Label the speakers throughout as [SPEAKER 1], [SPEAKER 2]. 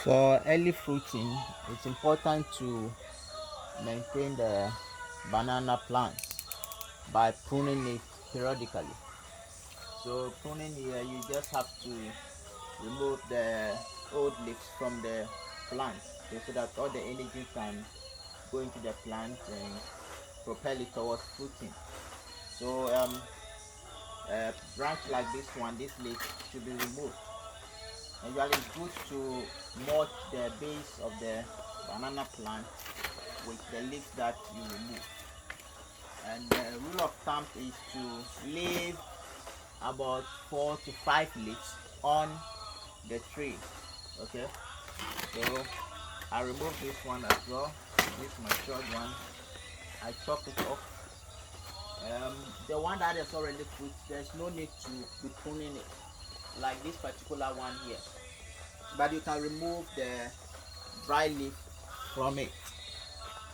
[SPEAKER 1] For early fruiting, it's important to maintain the banana plants by pruning it periodically. So pruning here, you just have to remove the old leaves from the plant, okay, so that all the energy can go into the plant and propel it towards fruiting. So a branch like this one, this leaf should be removed. Usually it's good to mulch the base of the banana plant with the leaves that you remove. And the rule of thumb is to leave about 4 to 5 leaves on the tree. Okay, so I remove this one as well. This matured one, I chop it off. The one that is already fruit, there's no need to be pruning it like this particular one here, but you can remove the dry leaf from it.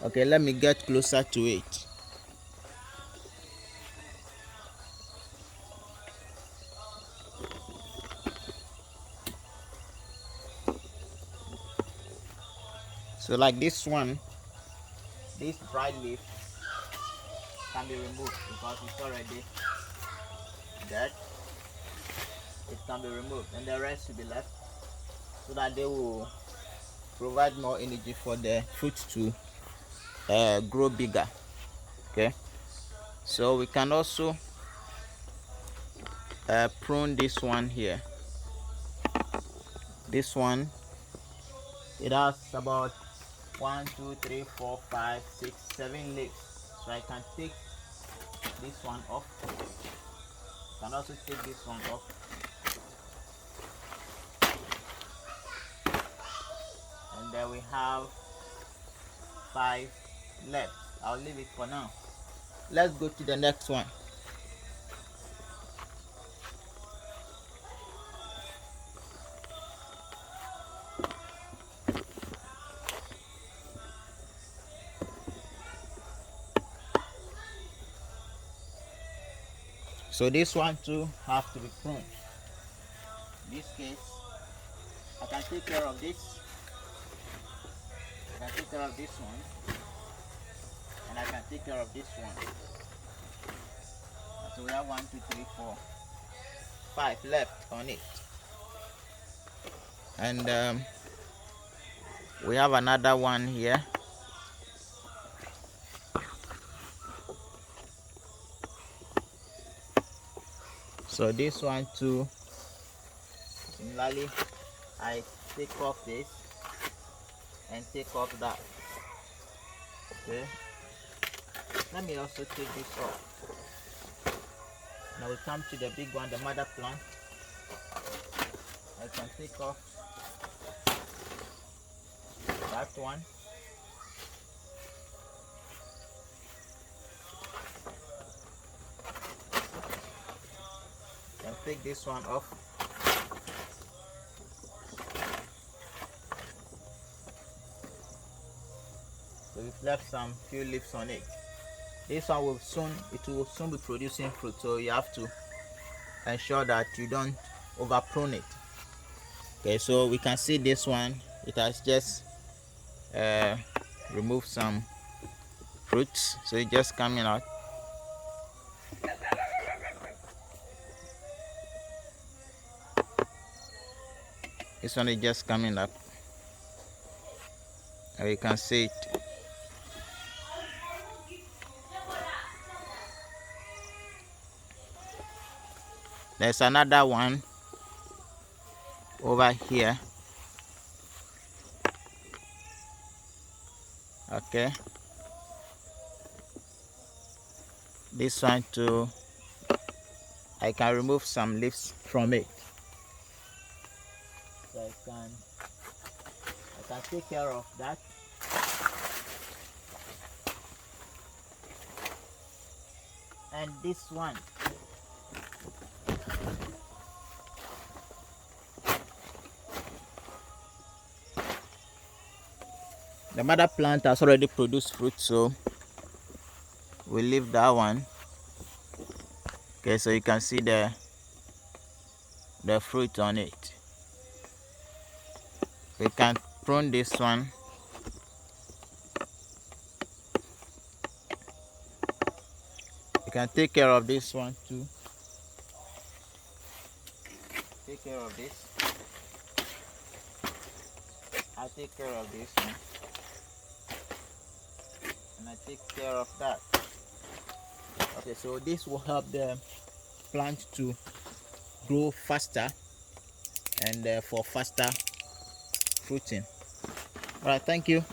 [SPEAKER 1] Okay, let me get closer to it. So like this one, this dry leaf can be removed because it's already dead. It can be removed and the rest will be left so that they will provide more energy for the fruit to grow bigger. Okay, so we can also prune this one here. This one, it has about 1 2 3 4 5 6 7 leaves, so I can take this one off. I can also take this one off, and then we have 5 left. I'll leave it for now. Let's go to the next one. So this one too have to be pruned. In this case, I can take care of this. I can take care of this one, and I can take care of this one. So we have 1 2 3 4 5 left on it, and we have another one here. So this one too, similarly, I take off this and take off that. Okay, let me also take this off. Now we come to the big one, the mother plant. I can take off that one. And take this one off. So we've left some few leaves on it. This one will soon be producing fruit, so you have to ensure that you don't over prune it. Okay, so we can see this one, it has just removed some fruits, so it's just coming out. This one is just coming up, and you can see it. There's another one over here. Okay, this one too, I can remove some leaves from it, so I can take care of that. And this one, the mother plant has already produced fruit, so we'll leave that one. Okay, so you can see the fruit on it. We can prune this one. You can take care of this one too. Take care of this. I take care of this one. And I take care of that. Okay, so this will help the plant to grow faster and for faster fruiting. All right, thank you.